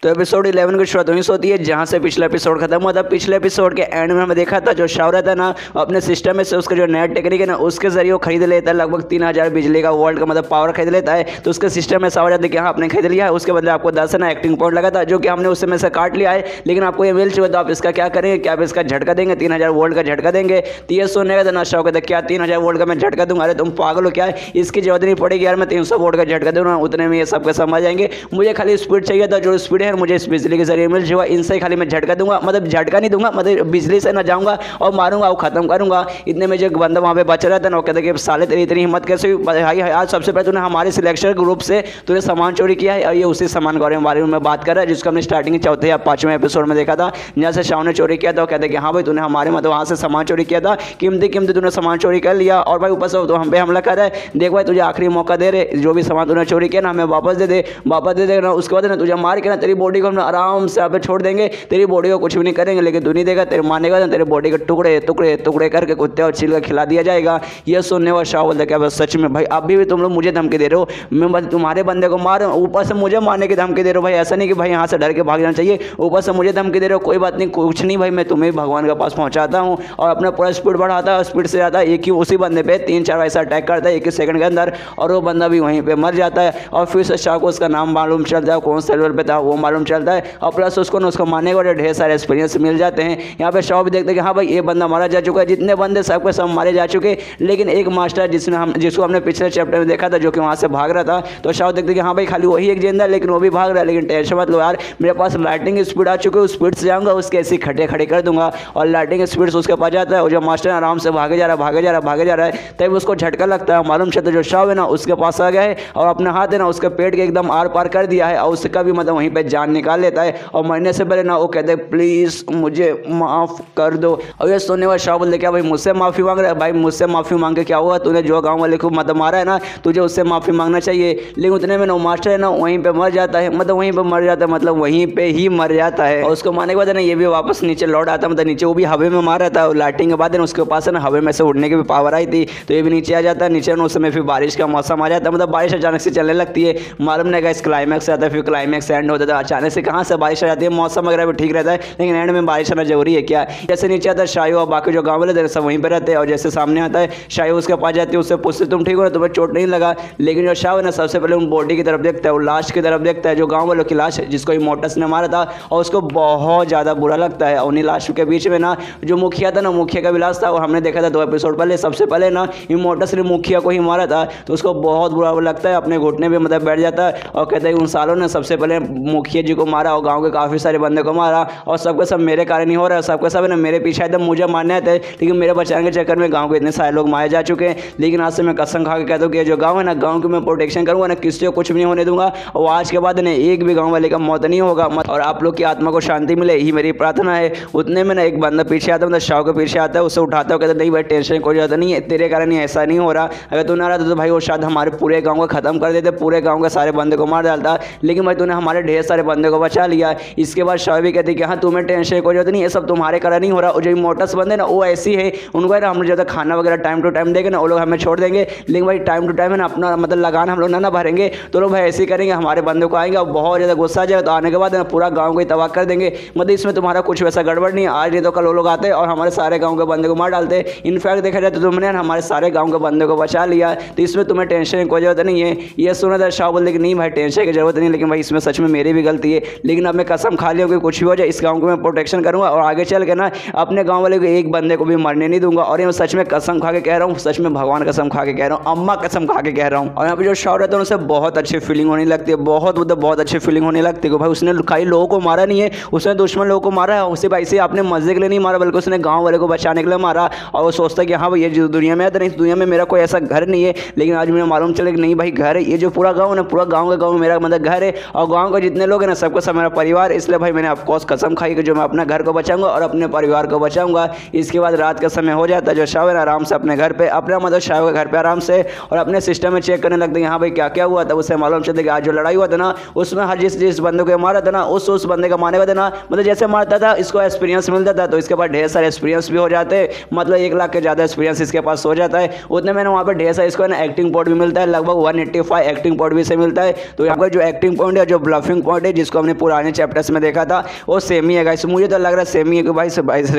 तो एपिसोड 11 की शुरुआत वहीं से होती है जहाँ से पिछला एपिसोड खत्म हुआ था। पिछले एपिसोड के एंड में हमें देखा था जो शाओ रहता है ना, अपने सिस्टम में से उसका जो नेट टेक्निक है ना, उसके जरिए वो खरीद लेता है लगभग 3000 बिजली का वोल्ट का मतलब पावर खरीद लेता है। तो उसके सिस्टम में शाओ जाता है कि हाँ आपने खरीद लिया है, उसके बदले आपको 10 ना एक्टिंग पॉइंट लगा था जो कि हमने उससे में से काट लिया है, लेकिन आपको ये मिल चुका है। तो आप इसका क्या करेंगे, क्या आप इसका झटका देंगे, 3000 वोल्ट का झटका देंगे। तो ये सुनने का था ना, शाओ कहता है क्या 3000 वोल्ट का मैं झटका दूंगा, अरे तुम पागल हो क्या है, इसकी जरूरत नहीं पड़ेगी यार, मैं 300 वोल्ट का झटका दूंगा, उतने में ये सबके समझ जाएंगे। मुझे खाली स्पीड चाहिए था, जो स्पीड है मुझे इस बिजली के जरिए मिल चुका, इनसे खाली मैं झटका दूंगा, मतलब झटका नहीं दूंगा, मतलब बिजली से ना जाऊंगा और मारूंगा और खत्म करूंगा। इतने में जो बंदा वहां पे बच रहा था ना, वो कहता कि साले तेरी इतनी हिम्मत कैसे हुई भाई, आज सबसे पहले तूने हमारे सिलेक्शन ग्रुप से तूने सामान चोरी किया है, और ये उसी सामान के बारे में बात कर रहा है जिसको हमने स्टार्टिंग के चौथे या 5वें एपिसोड में देखा था, जहाँ से शाओ ने चोरी किया था। वो कहते कि हाँ भाई तूने हमारे मतलब वहाँ से सामान चोरी किया था, कीमती तूने सामान चोरी कर लिया, और भाई ऊपर से तो हम पे हमला कर रहा है। देख भाई तुझे आखिरी मौका दे रहे, जो भी सामान तूने चोरी किया ना हमें वापस दे दे, वापस दे देना। उसके बाद ना तुझे मार के ना तेरी बॉडी को हम आराम से यहाँ पे छोड़ देंगे, तेरी बॉडी को कुछ भी नहीं करेंगे, लेकिन तू नहीं देगा, तेरे मारने का तेरे बॉडी के टुकड़े टुकड़े टुकड़े करके कुत्ते और चिल का खिला दिया जाएगा। ये सुनने वाला शाओ बोलता क्या बस सच में भाई अभी भी तुम लोग मुझे धमकी दे रहे हो, मैं बस तुम्हारे बंदे को मार ऊपर से मुझे मारने की धमकी दे रहे हो। भाई ऐसा नहीं कि भाई यहाँ से डर के भाग जाना चाहिए, ऊपर से मुझे धमकी दे रहे हो, कोई बात नहीं कुछ नहीं भाई, मैं तुम्हें भगवान के पास पहुँचाता हूँ, और अपना पूरा स्पीड बढ़ाता है, स्पीड से जाता है, एक ही उसी बंदे पे 3-4 ऐसा अटैक करता है एक ही सेकंड के अंदर, और वो बंदा भी वहीं पे मर जाता है। और फिर से शाओ को उसका नाम मालूम चलता है, कौन से लेवल पे था वो मालूम चलता है, और प्लस उसको मारने के ढेर सारे एक्सपीरियंस मिल जाते हैं। यहाँ पे शाओ भी देखते हैं कि हाँ भाई ये बंदा मारा जा चुका है, जितने बंदे सबके सब मारे जा चुके, लेकिन एक मास्टर जिसको हमने पिछले चैप्टर में देखा था जो कि वहाँ से भाग रहा था। तो शाओ देखते कि हाँ भाई खाली वही एक जिंदा लेकिन वो भी भाग रहा है, लेकिन टेंशन मत लो यार, मेरे पास लाइटिंग स्पीड आ चुकी है, उस स्पीड से जाऊँगा उसके ऐसे खड़े खड़े कर दूंगा, और लाइटिंग स्पीड से उसके पास जाता है, और जो मास्टर आराम से भागे जा रहा है तभी उसको झटका लगता है, मालूम चलता जो शाओ है ना उसके पास आ गया है, और अपना हाथ है ना उसके पेट के एकदम आर पार कर दिया है, और उसका भी मतलब वहीं पर जान निकाल लेता है। और मरने से पहले ना वो कहते हैं प्लीज़ मुझे माफ़ कर दो। और ये सुनने वाला शाओ बोलते क्या भाई मुझसे माफ़ी मांग रहा है, भाई मुझसे माफ़ी मांग के क्या हुआ, तूने जो गाँव वाले को मतलब मारा है ना, तुझे उससे माफ़ी मांगना चाहिए। लेकिन उतने में ना मास्टर है ना वहीं पे मर जाता है, मतलब वहीं पे मर जाता है, मतलब वहीं पे ही मर जाता है। और उसको मारने के बाद ना ये भी वापस नीचे लौट आता है, मतलब नीचे वो भी हवा में मार रहा था, और लाइटिंग के बाद ना उसके पास है ना हवा में से उड़ने की भी पावर आई थी, तो ये भी नीचे आ जाता है। नीचे ना उस समय फिर बारिश का मौसम आ जाता है, मतलब बारिश अचानक से चलने लगती है, मालूम नहीं गाइस क्लाइमैक्स आता है, फिर क्लाइमैक्स एंड होता है, अचानक से कहाँ से बारिश आ जाती है, मौसम वगैरह भी ठीक रहता है, लेकिन एंड में बारिश आना जरूरी है क्या। जैसे नीचे आता है शाओ और बाकी जो गाँव वाले सब वहीं पर रहते हैं, और जैसे सामने आता है शाओ उसके पास जाती है, उससे पूछते तुम ठीक हो ना, तुम्हें चोट नहीं लगा। लेकिन जो शाओ है ना सबसे पहले उन बॉडी की तरफ देखता है, वो लाश की तरफ देखता है, जो गाँव वालों की लाश है जिसको इमोटस ने मारा था, और उसको बहुत ज़्यादा बुरा लगता है। उन्हीं लाश के बीच में ना जो मुखिया था ना, मुखिया का विलास था, वो हमने देखा था 2 एपिसोड पहले, सबसे पहले ना इमोटस ने मुखिया को ही मारा था, तो उसको बहुत बुरा लगता है, अपने घुटने पे मतलब बैठ जाता है, और कहता है उन सालों ने सबसे पहले मुखिया जी को मारा, और गाँव के काफ़ी सारे बंदे को मारा, और सबके सब मेरे कारण ही हो रहा है, सबके सब ना मेरे पीछे एकदम मुझे मारने आते हैं, लेकिन मेरे बचाने के चक्कर में गाँव के इतने सारे लोग मारे जा चुके हैं। लेकिन आज से मैं कसम खा के कहता हूँ कि जो गाँव है ना, गाँव की मैं प्रोटेक्शन करूँगा ना, किसी को कुछ भी नहीं होने दूंगा, और आज के बाद ना एक भी गाँव वाले का मौत नहीं होगा, और आप लोग की आत्मा को शांति मिले, यही मेरी प्रार्थना है। उतने में ना एक बंदा पीछे आता है, मतलब शाओ के पीछे आता है, उसे उठाता है, कहता नहीं भाई टेंशन कोई ज़्यादा नहीं है, तेरे कारण ही ऐसा नहीं हो रहा, अगर तू ना रहता तो भाई वो शायद हमारे पूरे गाँव को खत्म कर देते, पूरे गाँव के सारे बंदे को मार डालता, लेकिन भाई तूने हमारे ढेर सारे बंदे को बचा लिया। इसके बाद शाओ भी कहती कि हाँ तुम्हें टेंशन कोई जरूरत नहीं, ये सब तुम्हारे कारण नहीं हो रहा, और जो इमोटस बंदे ना वो ऐसी है, उनको है ना हम ज़्यादा खाना वगैरह टाइम टू टाइम देंगे ना, वो लोग हमें छोड़ देंगे, लेकिन भाई टाइम टू टाइम है ना अपना मतलब लगान हम लोग ना भरेंगे, तो लोग भाई ऐसे ही करेंगे, हमारे बंदे को आएंगे और बहुत ज़्यादा गुस्सा आ जाएगा, तो आने के बाद पूरा गाँव को ही तबाह कर देंगे। मतलब इसमें तुम्हारा कुछ वैसा गड़बड़ नहीं है, आज नहीं तो कल वो लोग आते और हमारे सारे गाँव के बंदे को मार डालते। इनफैक्ट देखा जाए तो तुमने हमारे सारे गाँव के बंदे को बचा लिया, तो इसमें तुम्हें टेंशन की कोई जरूरत नहीं है। ये सुना था शाओ बोलते कि नहीं भाई टेंशन की जरूरत नहीं, लेकिन भाई इसमें सच में मेरी भी गलती है, लेकिन अब मैं कसम खा लिया कि कुछ भी हो जाए इस गाँव को मैं प्रोटेक्शन करूँगा, और आगे चल के ना अपने गाँव वाले को एक बंदे को भी मरने नहीं दूंगा। और ये मैं सच में कसम खा के कह रहा हूँ, सच में भगवान कसम खा के कह रहा हूँ, अम्मा कसम खा के कह रहा हूँ। और यहाँ पे जो शाओ रहता है उनसे बहुत अच्छी फीलिंग होने लगती है, बहुत अच्छी फीलिंग होने लगती है कि भाई उसने खाली लोगों को मारा नहीं है, उसने दुश्मन लोगों को मारा है, उसे भाई से आपने मजे के लिए नहीं मारा, बल्कि उसने गाँव वाले को बचाने के लिए मारा। और वो सोचता है कि हाँ भाई ये जो दुनिया में है, तो इस दुनिया में मेरा कोई ऐसा घर नहीं है, लेकिन आज मुझे मालूम चले कि नहीं भाई घर है, ये जो पूरा गाँव है ना, पूरा गाँव का गाँव मेरा मतलब घर है, और गाँव के जितने लोग हैं ना सबको सब मेरा परिवार। इसलिए भाई मैंने ऑफकोर्स कसम खाई कि जो मैं अपना घर को बचाऊंगा और अपने परिवार को बचाऊंगा। इसके बाद रात का समय हो जाता है, जो शाओ है आराम से अपने घर पे अपना मतलब शाओ के घर पे आराम से और अपने सिस्टम में चेक करने लगते हैं, हाँ भाई क्या क्या हुआ था। उसे मालूम चलता है कि आज जो लड़ाई हुआ था ना, उसमें हर जिस बंदे को मारा था ना, उस बंदे का मारने का था ना, मतलब जैसे मारता था इसको एक्सपीरियंस मिलता था, तो इसके बाद ढेर सारे एक्सपीरियंस भी हो जाते, मतलब 1 लाख के ज़्यादा एक्सपीरियंस इसके पास हो जाता है। उतने में वहाँ पे ढेर सारा इसको ना एक्टिंग पॉइंट भी मिलता है, लगभग 185 एक्टिंग पॉइंट भी से मिलता है। तो यहाँ पर जो एक्टिंग पॉइंट है, जो ब्लफिंग पॉइंट है, है जिसको हमने पुराने चैप्टर्स में देखा था वो सेम ही है गाइस। मुझे तो लग रहा है सेम ही है कि भाई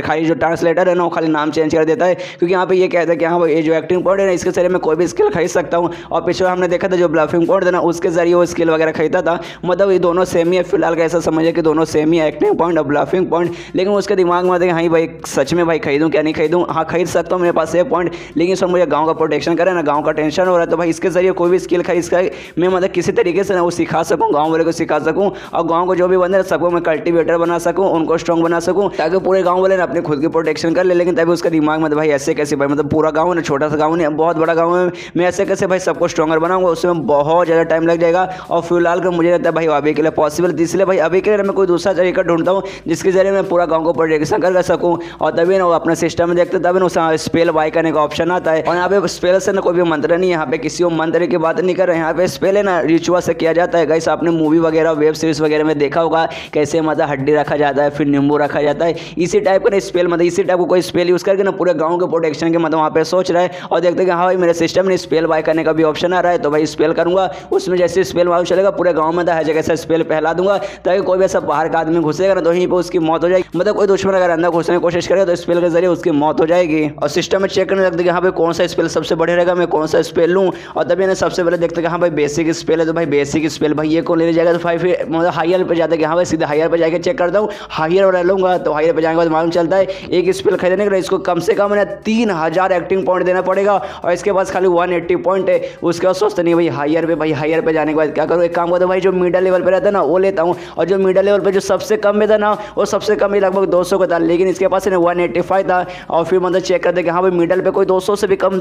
खाली जो ट्रांसलेटर है ना वो खाली नाम चेंज कर देता है, क्योंकि यहाँ पे ये कहता है कि हाँ भाई ये जो एक्टिंग पॉइंट है ना इसके जरिए मैं कोई भी स्किल खरीद सकता हूँ। और पिछले हमने देखा था जो ब्लफिंग पॉइंट था ना उसके जरिए वो स्किल वगैरह खरीदा था। मतलब ये दोनों सेम ही है फिलहाल का, ऐसा समझिए कि दोनों सेम ही है, एक्टिंग पॉइंट और ब्लफिंग पॉइंट। लेकिन उसके दिमाग में हाँ भाई सच में भाई खरीदूँ क्या नहीं खरीदूँ, हाँ खरीद सकता हूँ मेरे पास ये पॉइंट, लेकिन सर मुझे गाँव का प्रोटेक्शन करे ना, गाँव का टेंशन हो रहा है, तो भाई इसके जरिए कोई भी स्किल खरीद कर मैं मतलब किसी तरीके से ना वो सिखा सकूँ, गाँव वाले को सिखा सकूँ और गाँव को जो भी बंदे सबको मैं कल्टिवेटर बना सकूँ, उनको स्ट्रॉन्ग बना सकूँ, ताकि पूरे गाँव वाले ना अपने खुद की प्रोटेक्शन कर ले। लेकिन तभी उसके दिमाग में भाई ऐसे कैसे भाई, मतलब पूरा गाँव ना छोटा सा गाँव नहीं बहुत बड़ा गाँव है, मैं ऐसे कैसे भाई सबको स्ट्रॉन्गर बनाऊंगा, उसमें बहुत ज़्यादा टाइम लग जाएगा। और फिलहाल कर मुझे लगता है भाई अभी के लिए पॉसिबल, इसलिए भाई अभी के लिए मैं कोई दूसरा तरीका ढूंढता हूँ जिसके जरिए मैं पूरा गाँव को प्रोटेक्शन कर सकूँ। और तभी ना वो अपना सिस्टम में देखते तभी ना स्पेल बाय करने का ऑप्शन आता है। और यहाँ पे स्पेल से ना कोई भी मंत्र नहीं है, यहाँ पे किसी मंत्र की बात नहीं कर रहे हैं, यहाँ पे स्पेल है ना रिचुअल से किया जाता है। गाइस आपने मूवी वगैरह वेब सीरीज वगैरह में देखा होगा कैसे मतलब हड्डी रखा जाता है, फिर नींबू रखा जाता है, इसी टाइप का स्पेल मतलब इसी टाइप को कोई स्पेल यूज करके ना पूरे गाँव के प्रोटेक्शन के मतलब वहाँ पे सोच रहा है। और देखते हैं हाँ भाई मेरे सिस्टम में स्पेल बाय करने का भी ऑप्शन आ रहा है, तो भाई स्पेल करूंगा, उसमें जैसे स्पेल मालूम चलेगा पूरे गांव में हर जगह से स्पेल फैला दूंगा, ताकि कोई भी ऐसा बाहर का आदमी घुसेगा ना तो वहीं पे उसकी मौत हो जाएगी। मतलब कोई दुश्मन अगर अंदर घुसने की कोशिश करेगा तो स्पेल के जरिए उसकी मौत हो जाएगी। और सिस्टम में चेक करने लगते हैं हाँ भाई कौन सा स्पेल सबसे बढ़िया रहेगा, मैं कौन सा स्पेल लूँ। और तभी ना सबसे पहले देखते हैं हाँ भाई बेसिक स्पेल है, तो भाई बेसिक स्पेल भाई ये कौन लेने जाएगा, तो भाई मतलब हायर पर जाता है कि हाँ भाई सीधे हायर पर जाकर चेक करता हूँ, हायर वाला लूंगा। तो हायर पर जाने के बाद मालूम चलता है एक स्पेल खरीदने के लिए इसको कम से कम 3000 एक्टिंग पॉइंट देना पड़ेगा, और इसके पास खाली 180 पॉइंट है। उसके बाद सोचते नहीं भाई हायर पे जाने के बाद क्या करूँ, एक काम करता हूँ भाई जो मिडिल लेवल पे रहता है ना वो लेता हूँ, और जो मिडिल लेवल पे जो सबसे कम में था ना वो सबसे कम ही लगभग 200 का था, लेकिन इसके पास 185 था। और फिर मतलब चेक करते कि हाँ भाई मिडिल पे कोई 200 से भी कम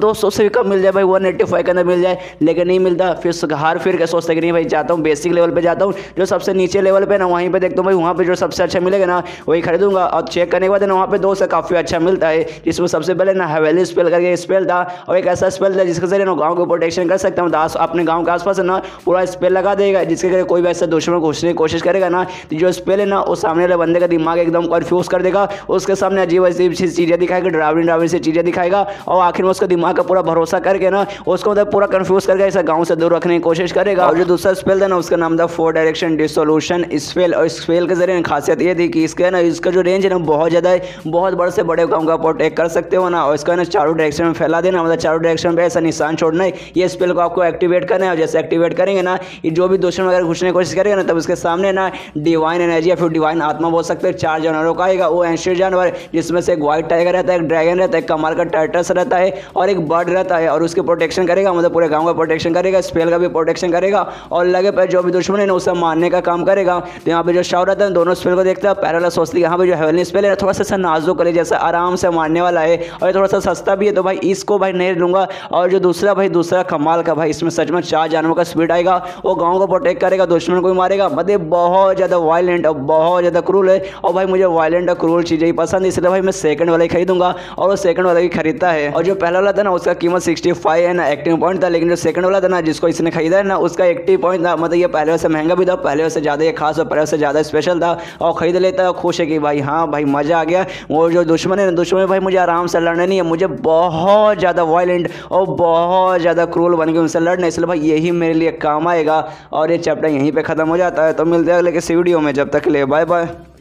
मिल जाए भाई, 185 के अंदर मिल जाए, लेकिन नहीं मिलता। फिर हार फिर के सोचते कि नहीं भाई जाता हूँ बेसिक लेवल पे जाता हूँ, जो सबसे नीचे लेवल पे ना वहीं पे देखता हूँ भाई वहाँ पे जो सबसे अच्छा मिलेगा ना वही खरीदूंगा। और चेक करने के बाद ना वहाँ पे 2 से काफ़ी अच्छा मिलता है, जिसमें सबसे पहले ना हवेली स्पेल करके स्पेल था, और एक ऐसा स्पेल था जिसके जरिए ना गाँव को प्रोटेक्शन कर सकता हूँ, अपने गाँव के आसपास ना पूरा स्पेल लगा देगा, जिसके जरिए कोई भी ऐसा दुश्मन घुसने की कोशिश करेगा ना तो जो स्पेल है ना वो सामने वाले बंदे का दिमाग एकदम कंफ्यूज कर देगा, उसके सामने अजीब अजीब सी चीज़ें दिखाएगा, डरावनी सी चीज़ें दिखाएगा, और आखिर में उसका दिमाग का पूरा भरोसा करके ना उसको मतलब पूरा कंफ्यूज करके ऐसा गाँव से दूर रखने की कोशिश करेगा। और जो दूसरा स्पेल था ना उसका नाम था 4 डायरेक्शन डिसोल्यूशन स्पेल, और स्पेल के जरिए खासियत ये थी कि इसका जो रेंज है ना बहुत ज़्यादा है, बहुत बड़े से बड़े गाँव का प्रोटेक्ट कर सकते हो ना, और इसका ना चारों डायरेक्शन में फैला देना, मतलब चारों डायरेक्शन पे ऐसा निशान छोड़ना है। ये स्पेल को आपको एक्टिवेट करना है, और जैसे एक्टिवेट करेंगे ना ये जो भी दुश्मन अगर घुसने की कोशिश करेगा ना तब उसके सामने ना डिवाइन एनर्जी या फिर डिवाइन आत्मा बोल सकते हैं 4 जानवरों का आएगा। वो एंशियंट जानवर जिसमें से एक व्हाइट टाइगर रहता है, एक ड्रैगन रहता है, एक कमाल का टर्टस रहता है और एक बर्ड रहता है, और उसकी प्रोटेक्शन करेगा, मतलब पूरे गाँव का प्रोटेक्शन करेगा, स्पेल का भी प्रोटेक्शन करेगा, और लगे पर जो भी दुश्मन है ना उसे मारने का काम करेगा। तो यहाँ पे जो शाव रहता है दोनों स्पेल को देखता है, पैरेलल सोचती है यहाँ पे जो हेवनली स्पेल है थोड़ा सा नाजुक है, जैसे आराम से मारने वाला है और ये थोड़ा सा सस्ता भी है, तो भाई इसको भाई नहीं लूंगा। और जो दूसरा कमाल का भाई इसमें सच में 4 जानवरों का स्पीड आएगा, वो गाँव को प्रोटेक्ट करेगा, दुश्मन को भी मारेगा, मतलब बहुत ज़्यादा वायलेंट और बहुत ज़्यादा क्रूल है। और भाई मुझे वायलेंट और क्रूल चीज़ें ही पसंद है, इसलिए भाई मैं सेकंड वाला ही खरीदूंगा, और वो सेकंड वाला ही खरीदता है। और जो पहला वाला था ना उसका कीमत 65 है ना एक्टिव पॉइंट था, लेकिन जो सेकंड वाला था ना जिसको इसने खरीदा है ना उसका 80 पॉइंट था, मतलब ये पहले से महंगा भी था, पहले से ज़्यादा ये खास और पहले से ज़्यादा स्पेशल था, और खरीद लेता है खुश है कि भाई हाँ भाई मज़ा आ गया। वो जो दुश्मन है ना दुश्मन भाई मुझे आराम से लड़ना नहीं है, मुझे बहुत ज़्यादा वायलेंट और बहुत ज़्यादा क्रूल बन के उनसे लड़ना, इसलिए भाई यही मेरे लिए काम आएगा। और ये चैप्टर यहीं पे ख़त्म हो जाता है, तो मिलते हैं अगले किसी वीडियो में, जब तक ले बाय बाय।